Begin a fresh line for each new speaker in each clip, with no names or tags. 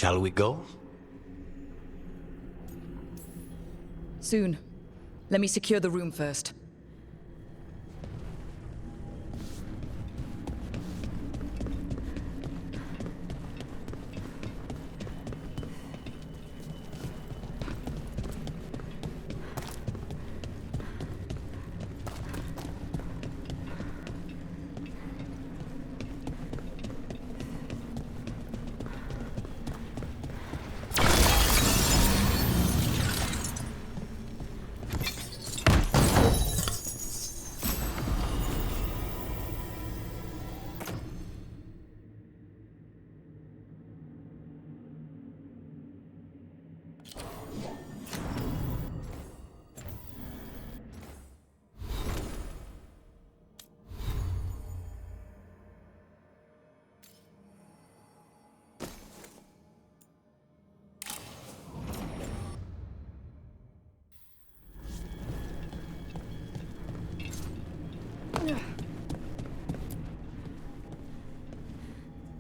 Shall we go?
Soon. Let me secure the room first.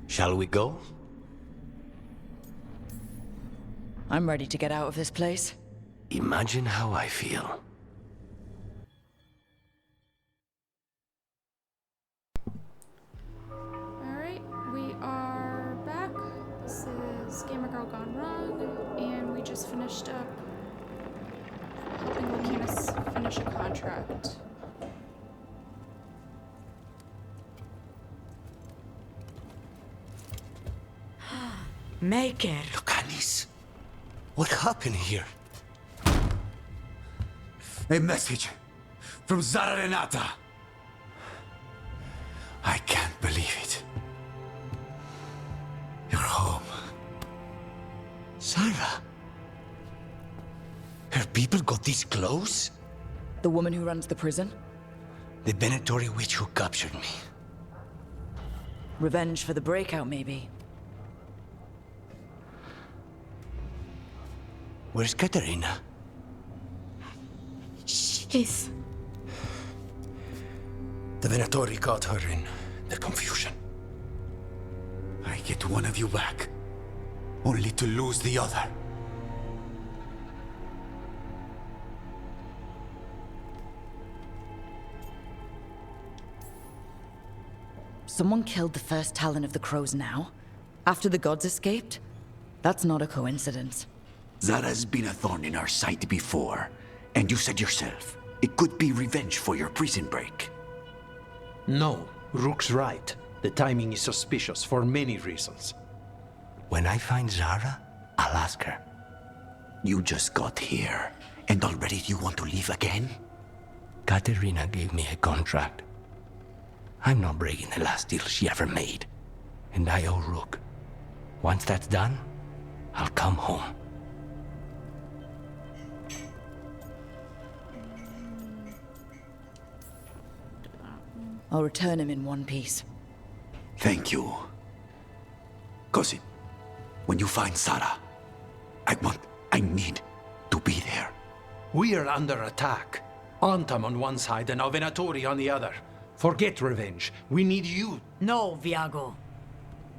Shall we go?
I'm ready to get out of this place.
Imagine how I feel.
Alright, we are back. This is Gamer Girl Gone Wrong, and we just finished up helping Lucanus finish a contract.
Make it.
Lucanus, what happened here?
A message from Zara Renata. I can't believe it. You're home.
Sarah? Her people got this close?
The woman who runs the prison?
The Venatori witch who captured me.
Revenge for the breakout, maybe.
Where's Katerina?
She's...
The Venatori caught her in the confusion. I get one of you back, only to lose the other.
Someone killed the first Talon of the Crows now? After the gods escaped? That's not a coincidence.
Zara's been a thorn in our side before, and you said yourself, it could be revenge for your prison break.
No, Rook's right. The timing is suspicious for many reasons.
When I find Zara, I'll ask her.
You just got here, and already you want to leave again?
Katerina gave me a contract. I'm not breaking the last deal she ever made. And I owe Rook. Once that's done, I'll come home.
I'll return him in one piece.
Thank you. Cousin, when you find Zara, I need to be there.
We are under attack. Antam on one side and Venatori on the other. Forget revenge. We need you.
No, Viago.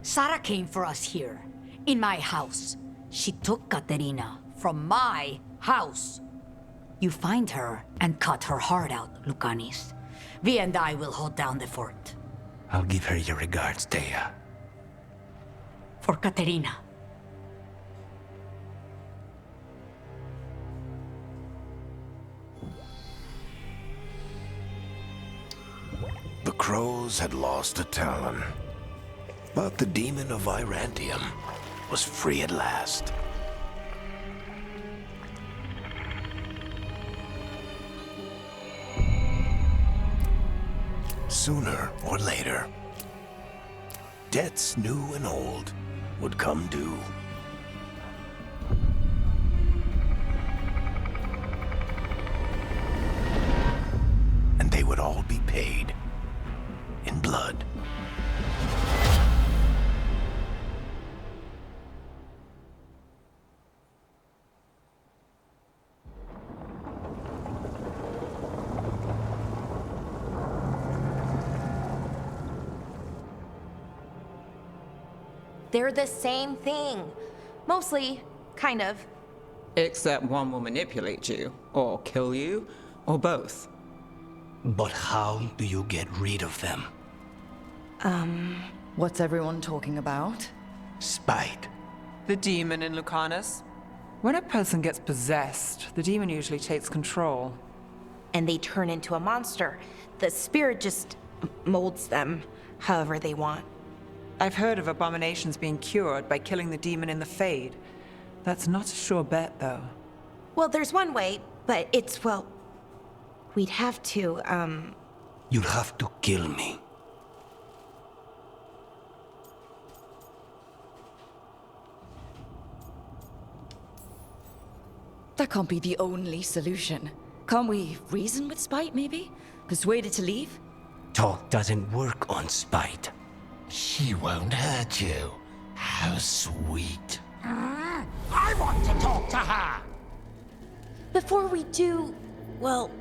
Sara came for us here, in my house. She took Katerina from my house. You find her and cut her heart out, Lucanis. Vi and I will hold down the fort.
I'll give her your regards, Thea.
For Katerina.
The Crows had lost a Talon, but the demon of Irantium was free at last. Sooner or later, debts new and old would come due. And they would all be paid in blood.
They're the same thing. Mostly, kind of.
Except one will manipulate you, or kill you, or both.
But how do you get rid of them?
What's everyone talking about?
Spite.
The demon in Lucanus. When a person gets possessed, the demon usually takes control.
And they turn into a monster. The spirit just molds them however they want.
I've heard of abominations being cured by killing the demon in the Fade. That's not a sure bet, though.
Well, there's one way, but it's, well... We'd have to,
You'll have to kill me.
That can't be the only solution. Can't we reason with Spite, maybe? Persuade it to leave?
Talk doesn't work on spite.
She won't hurt you. How sweet.
I want to talk to her!
Before we do, well,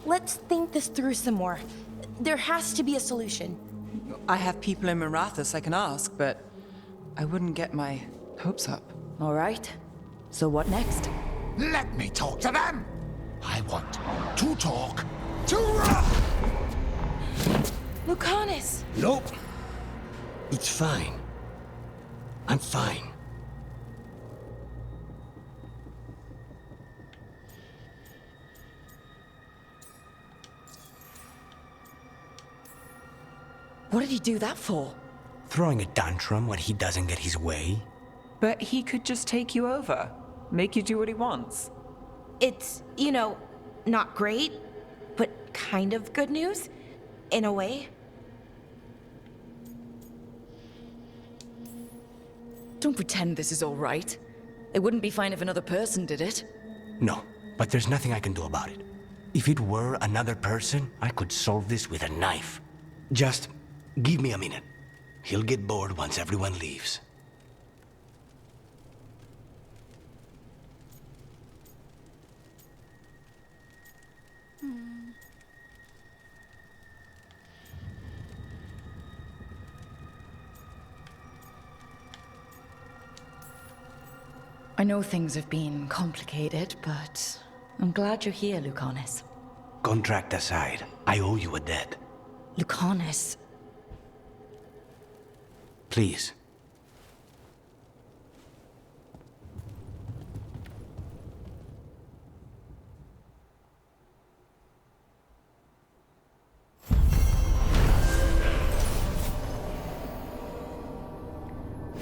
let's think this through some more. There has to be a solution.
I have people in Marathas I can ask, but I wouldn't get my hopes up.
All right. So what next?
Let me talk to them! I want to talk to...
Lucanus!
Nope. It's fine. I'm fine.
What did he do that for?
Throwing a tantrum when he doesn't get his way?
But he could just take you over, make you do what he wants.
It's, not great, but kind of good news, in a way.
Don't pretend this is all right. It wouldn't be fine if another person did it.
No, but there's nothing I can do about it. If it were another person, I could solve this with a knife. Just give me a minute. He'll get bored once everyone leaves.
I know things have been complicated, but I'm glad you're here, Lucanus.
Contract aside, I owe you a debt.
Lucanus.
Please.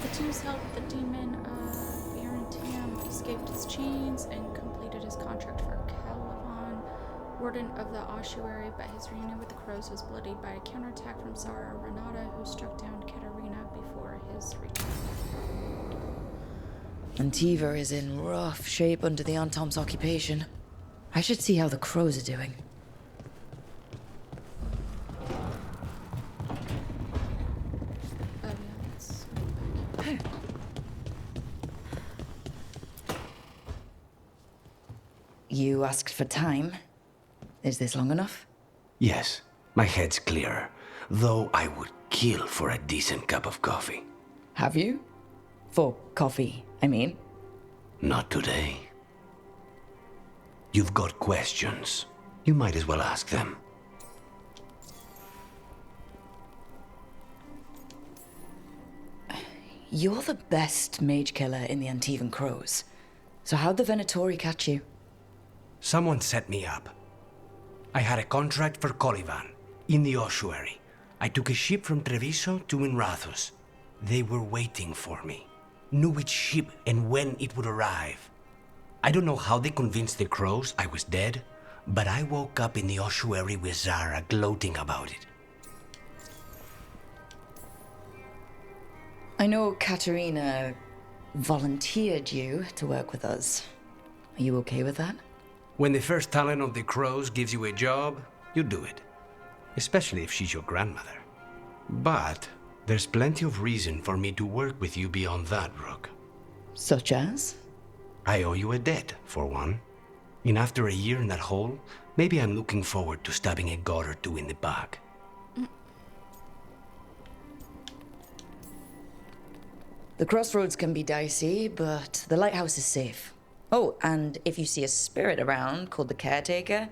The teams helped the demon Veilguard escaped his chains and completed his contract for Caliban, warden of the ossuary, but his reunion with the crows was bloodied by a counterattack from Zara Renata, who struck down Katerina before his return.
Antiva is in rough shape under the Antom's occupation. I should see how the crows are doing. You asked for time. Is this long enough?
Yes, my head's clearer. Though I would kill for a decent cup of coffee.
Have you? For coffee, I mean.
Not today. You've got questions. You might as well ask them.
You're the best mage killer in the Antivan Crows. So how'd the Venatori catch you?
Someone set me up. I had a contract for Colivan, in the ossuary. I took a ship from Treviso to Minrathus. They were waiting for me. Knew which ship and when it would arrive. I don't know how they convinced the crows I was dead, but I woke up in the ossuary with Zara gloating about it.
I know Katerina volunteered you to work with us. Are you okay with that?
When the first talent of the crows gives you a job, you do it. Especially if she's your grandmother. But there's plenty of reason for me to work with you beyond that, Rook.
Such as?
I owe you a debt, for one. And after a year in that hole, maybe I'm looking forward to stabbing a god or two in the back.
The crossroads can be dicey, but the lighthouse is safe. Oh, and if you see a spirit around called the Caretaker,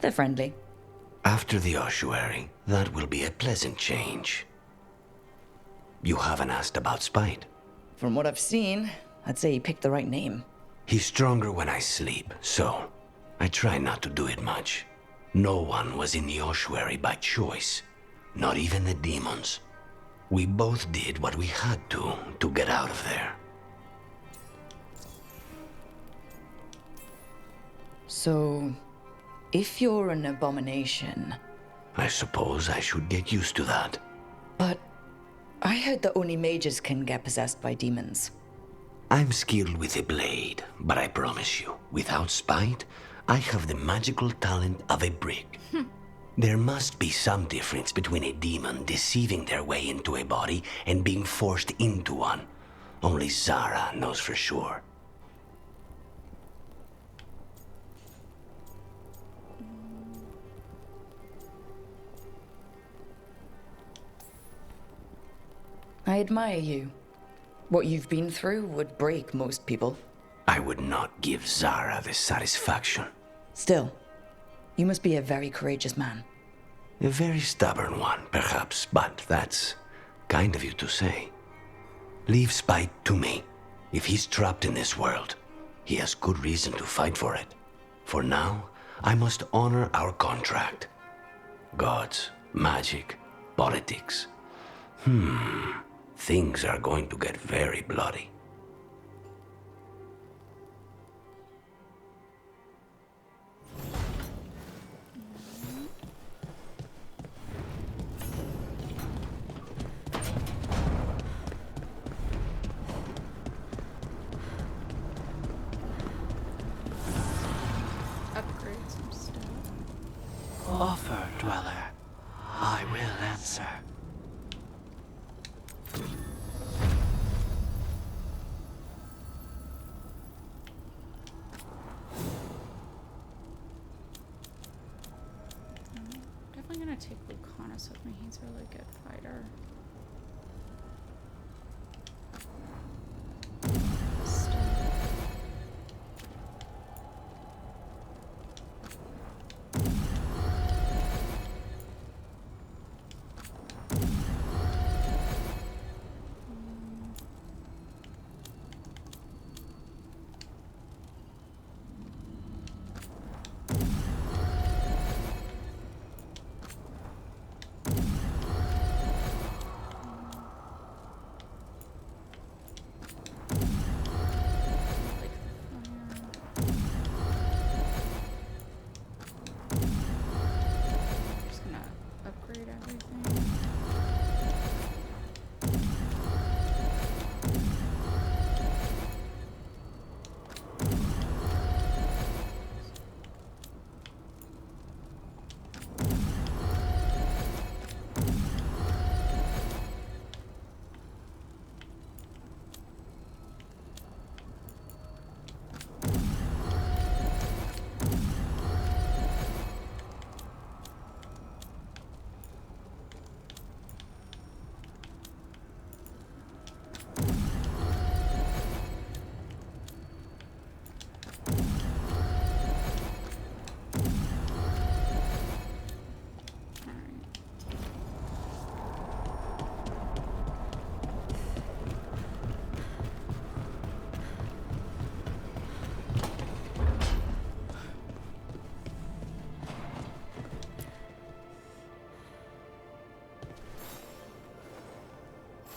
they're friendly.
After the ossuary, that will be a pleasant change. You haven't asked about Spite.
From what I've seen, I'd say you picked the right name.
He's stronger when I sleep, so I try not to do it much. No one was in the ossuary by choice, not even the demons. We both did what we had to get out of there.
So, if you're an abomination...
I suppose I should get used to that.
But I heard that only mages can get possessed by demons.
I'm skilled with a blade, but I promise you, without Spite, I have the magical talent of a brick. There must be some difference between a demon deceiving their way into a body and being forced into one. Only Zara knows for sure.
I admire you. What you've been through would break most people.
I would not give Zara the satisfaction.
Still, you must be a very courageous man.
A very stubborn one, perhaps, but that's kind of you to say. Leave Spite to me. If he's trapped in this world, he has good reason to fight for it. For now, I must honor our contract. Gods, magic, politics. Things are going to get very bloody.
Upgrade some stuff.
Offer, dweller. I will answer.
Definitely gonna take Lucanus with me. He's a really good fighter.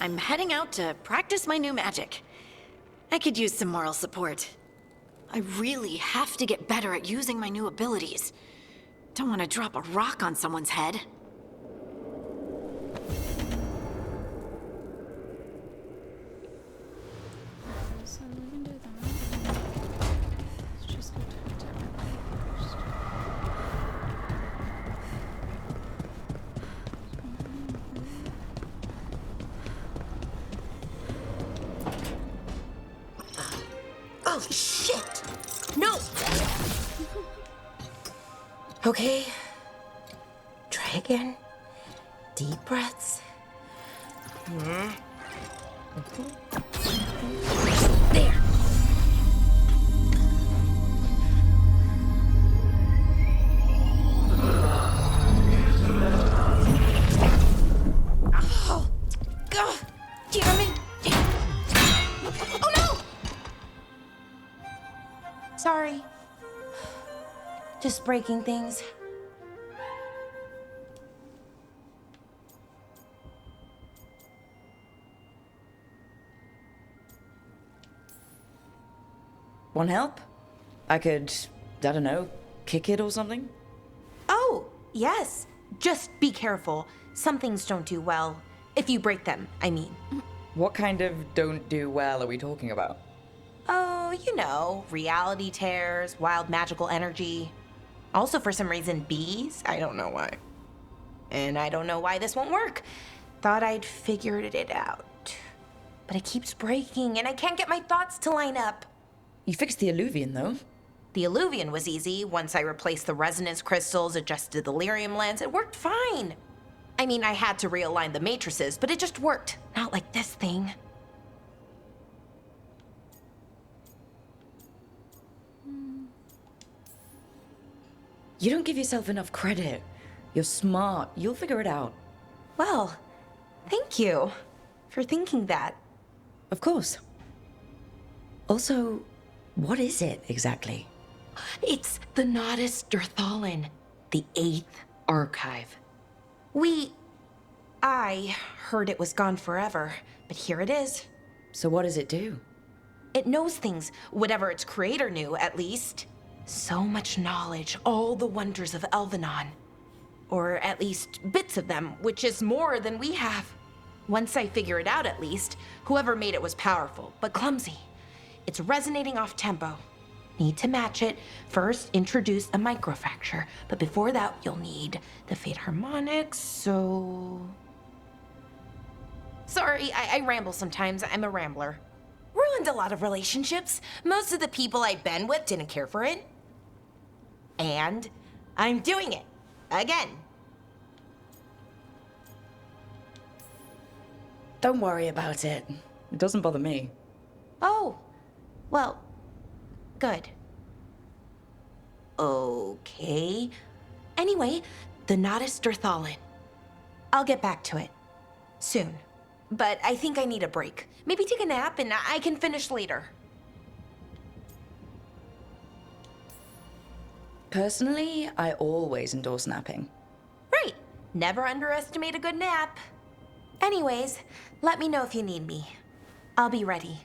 I'm heading out to practice my new magic. I could use some moral support. I really have to get better at using my new abilities. Don't want to drop a rock on someone's head.
So we can do that. Let's just go talk to everybody first.
Oh, shit! No! Okay. Try again. Deep breaths. Just breaking things.
Want help? I could, I don't know, kick it or something?
Oh, yes. Just be careful. Some things don't do well. If you break them, I mean.
What kind of don't do well are we talking about?
Oh, you know, reality tears, wild magical energy. Also, for some reason, bees. I don't know why. And I don't know why this won't work. Thought I'd figured it out. But it keeps breaking, and I can't get my thoughts to line up.
You fixed the Illuvian, though.
The Illuvian was easy. Once I replaced the resonance crystals, adjusted the lyrium lens, it worked fine. I mean, I had to realign the matrices, but it just worked. Not like this thing.
You don't give yourself enough credit. You're smart. You'll figure it out.
Well, thank you for thinking that.
Of course. Also, what is it exactly?
It's the Nodus Dirthalin, the 8th archive. I heard it was gone forever, but here it is.
So what does it do?
It knows things, whatever its creator knew, at least. So much knowledge, all the wonders of Elvenon. Or at least bits of them, which is more than we have. Once I figure it out, at least, whoever made it was powerful, but clumsy. It's resonating off tempo. Need to match it. First, introduce a microfracture, but before that, you'll need the Fate Harmonics, so... Sorry, I ramble sometimes. I'm a rambler. Ruined a lot of relationships. Most of the people I've been with didn't care for it. And I'm doing it. Again.
Don't worry about it. It doesn't bother me.
Oh, well, good. Okay. Anyway, the Nodus Dirthalin. I'll get back to it. Soon. But I think I need a break. Maybe take a nap and I can finish later.
Personally, I always endorse napping.
Right. Never underestimate a good nap. Anyways, let me know if you need me. I'll be ready.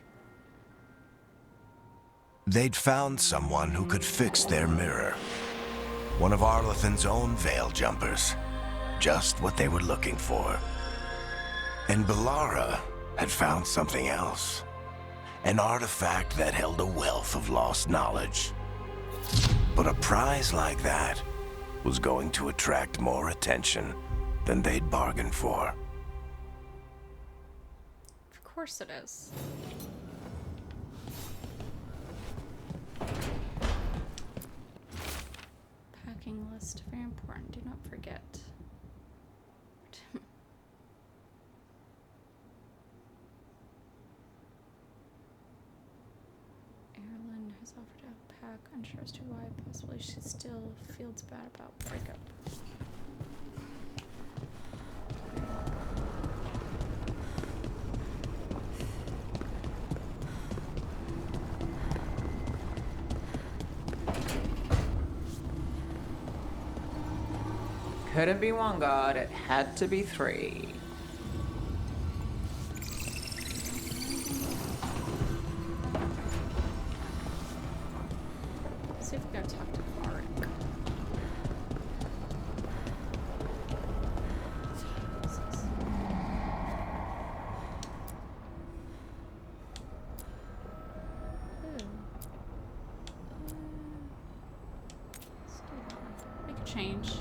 They'd found someone who could fix their mirror. One of Arlathan's own veil jumpers. Just what they were looking for. And Bellara had found something else. An artifact that held a wealth of lost knowledge. But a prize like that was going to attract more attention than they'd bargained for.
Of course it is. Packing list, very important. Do not forget. Erin has offered to pack, unsure as to why. Possibly she still feels bad about breakup.
Couldn't be one god, it had to be 3.
See if we gotta talk to Arik. Make a change.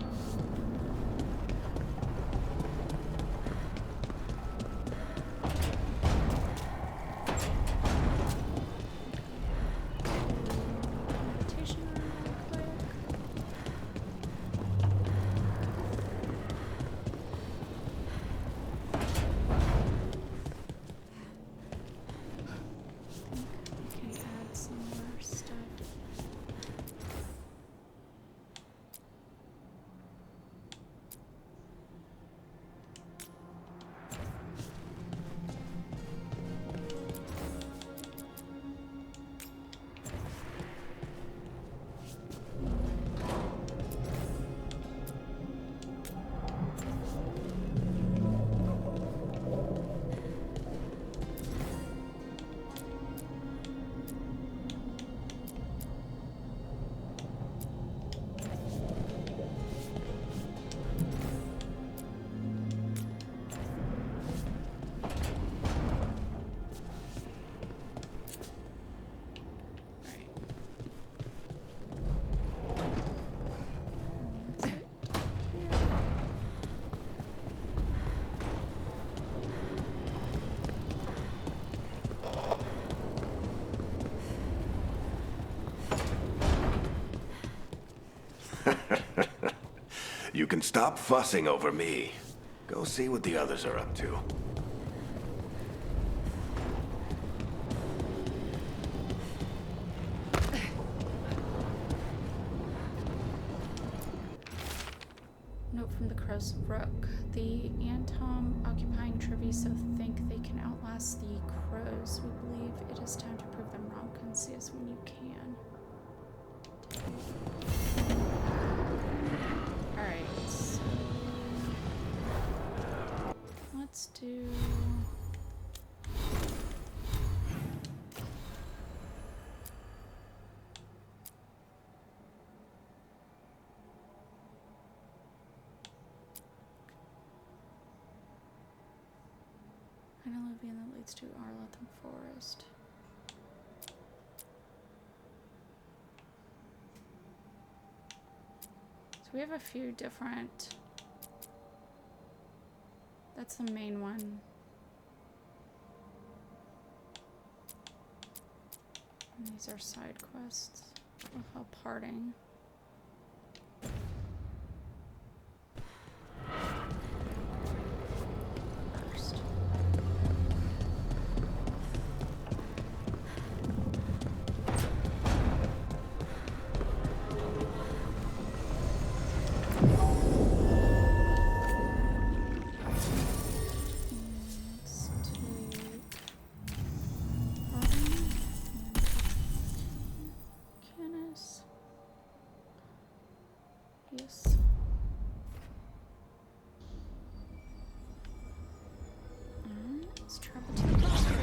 You can stop fussing over me. Go see what the others are up to.
Note from the Crow's Rook. The Antom occupying Treviso think they can outlast the Crows. We believe it is time to prove them wrong. Come see us when you can. Alright, so let's do... Find a Livian that leads to Arlotham Forest. So we have a few different... That's the main one. And these are side quests. We'll help Harding. First. Yes. Let's travel to the crossroads.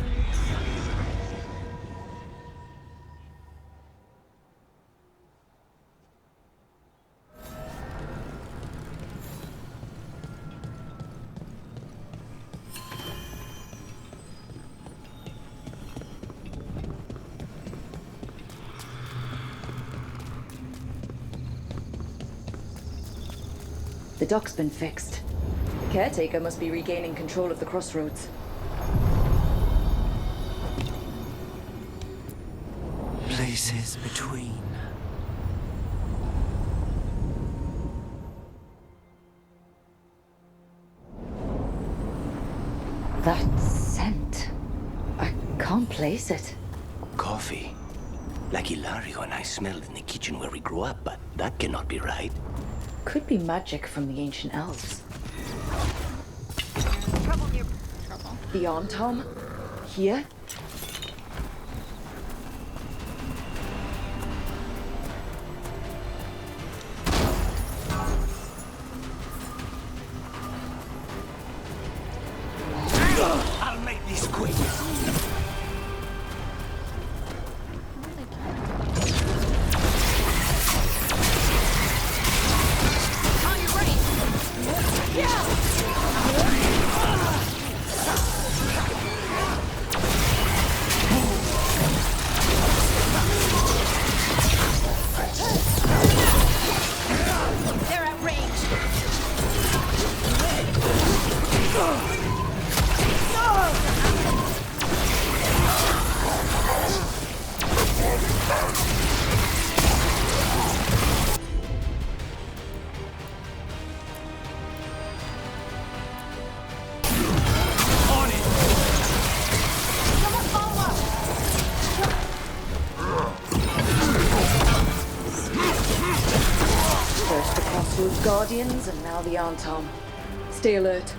The dock's been fixed. The caretaker must be regaining control of the crossroads.
Places between.
That scent. I can't place it.
Coffee. Like Hilario and I smelled in the kitchen where we grew up, but that cannot be right.
Could be magic from the ancient elves.
Trouble.
The Antom? Here?
I'll make this quick.
They're at range.
First the Crossroads Guardians, and now the Antom. Stay alert.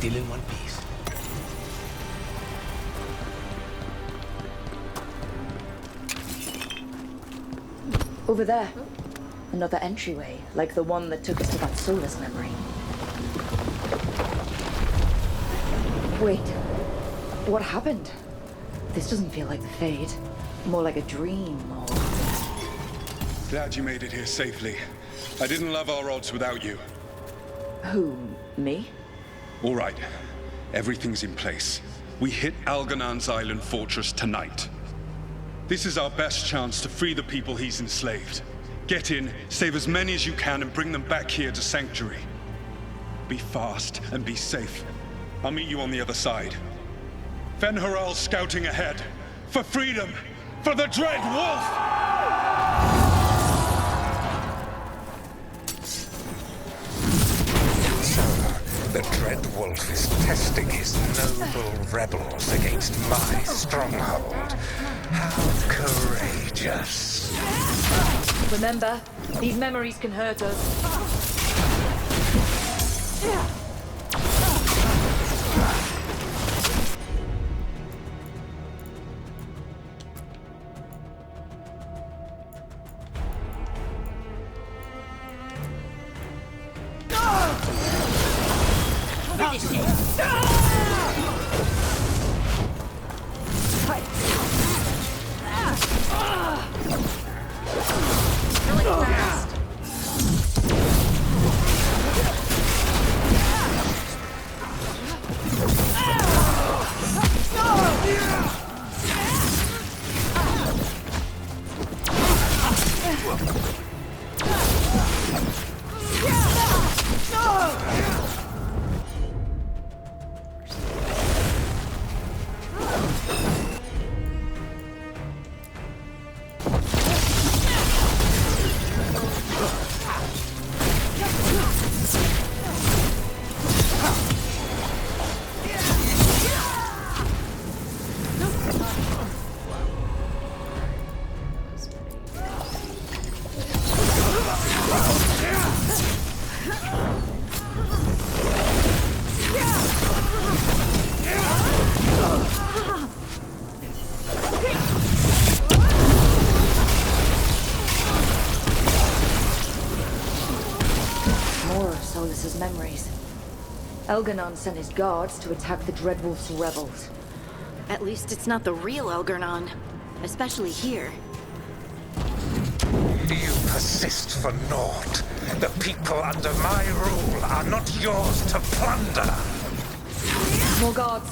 still in one piece.
Over there. Another entryway, like the one that took us to that Solus memory. Wait. What happened? This doesn't feel like the Fade. More like a dream, or...
Glad you made it here safely. I didn't love our odds without you.
Who? Me?
All right. Everything's in place. We hit Algernon's island fortress tonight. This is our best chance to free the people he's enslaved. Get in, save as many as you can, and bring them back here to Sanctuary. Be fast and be safe. I'll meet you on the other side. Fen-Haral scouting ahead. For freedom! For the Dread Wolf!
The Dread Wolf is testing his noble rebels against my stronghold. How courageous.
Remember, these memories can hurt us. Memories. Elgar'nan sent his guards to attack the Dreadwolf's rebels.
At least it's not the real Elgar'nan, especially here.
You persist for naught. The people under my rule are not yours to plunder.
More guards.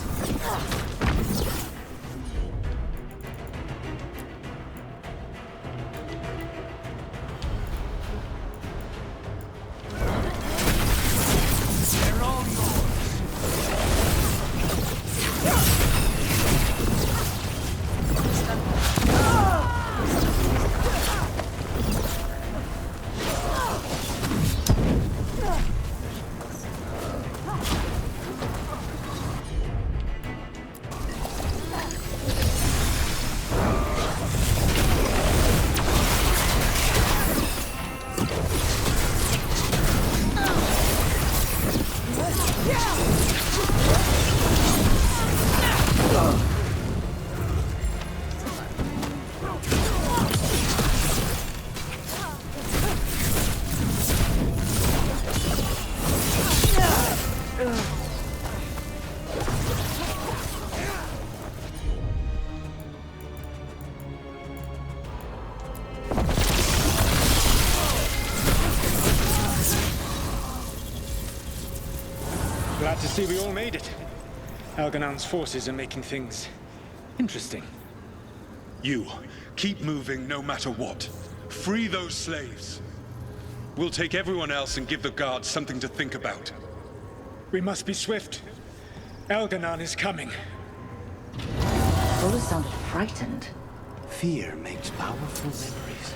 Glad to see we all made it. Elgar'nan's forces are making things interesting.
You, keep moving no matter what. Free those slaves. We'll take everyone else and give the guards something to think about.
We must be swift. Elgar'nan is coming.
Ola sounded frightened.
Fear makes powerful memories.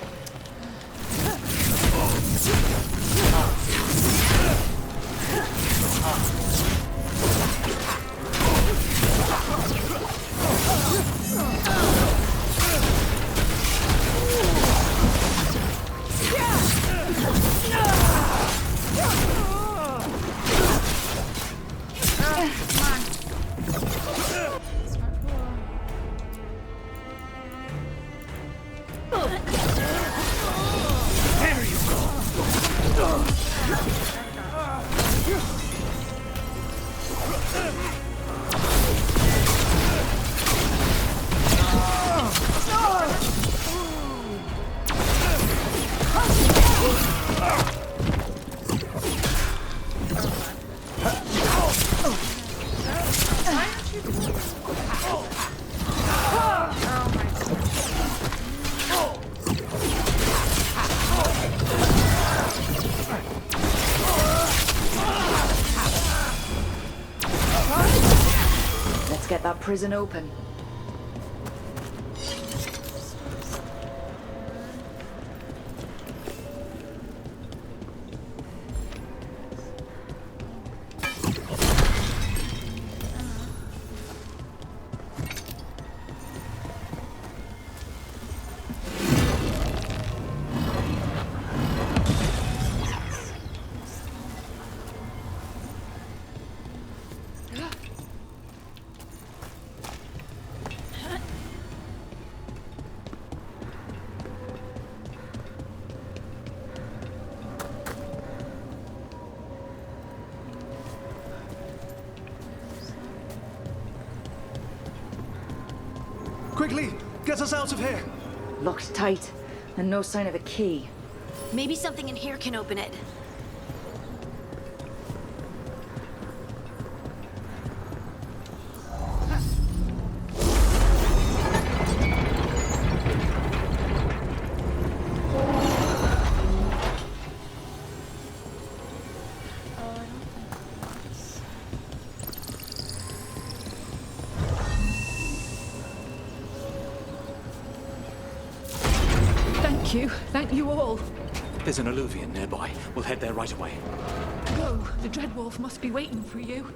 Let's get that prison open.
Quickly! Get us out of here!
Locked tight, and no sign of a key.
Maybe something in here can open it.
Thank you all.
There's an alluvion nearby. We'll head there right away.
Go. The Dreadwolf must be waiting for you.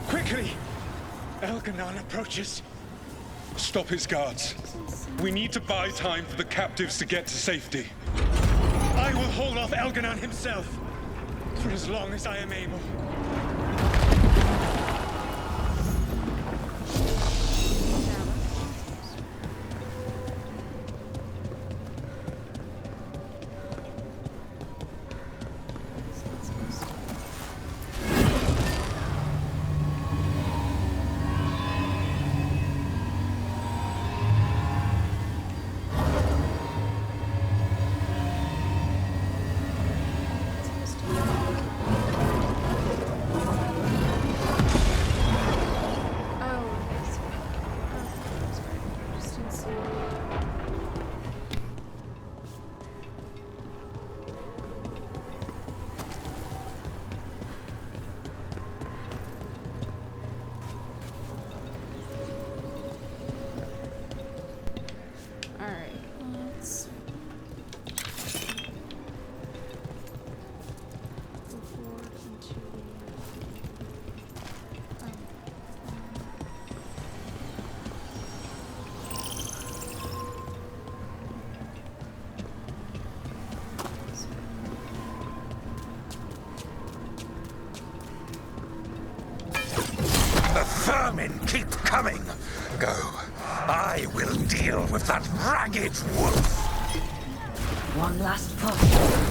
Quickly! Elganon approaches.
Stop his guards. We need to buy time for the captives to get to safety.
I will hold off Elganon himself, for as long as I am able. Vermin keep coming. Go. I will deal with that ragged wolf.
One last push.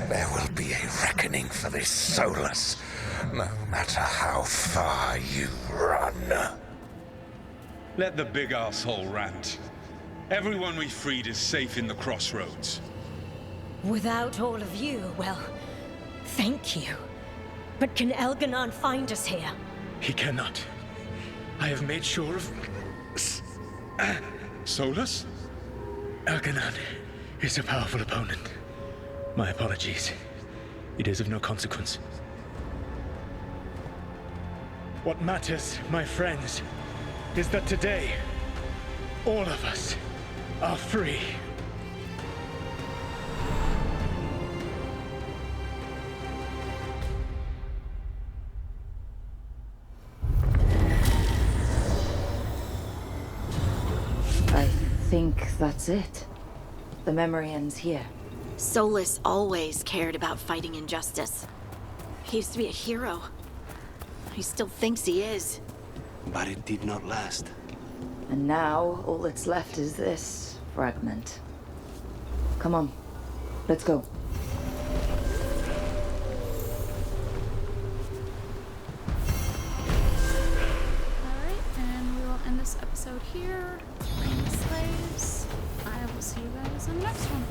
There will be a reckoning for this Solus, no matter how far you run.
Let the big asshole rant. Everyone we freed is safe in the crossroads.
Without all of you, well, thank you. But can Elganon find us here?
He cannot. I have made sure of...
Solus?
Elganon is a powerful opponent. My apologies. It is of no consequence. What matters, my friends, is that today, all of us are free.
I think that's it. The memory ends here.
Solus always cared about fighting injustice. He used to be a hero. He still thinks he is.
But it did not last.
And now, all that's left is this fragment. Come on, let's go.
Alright, and we will end this episode here. Bring the slaves. I will see you guys in the next one.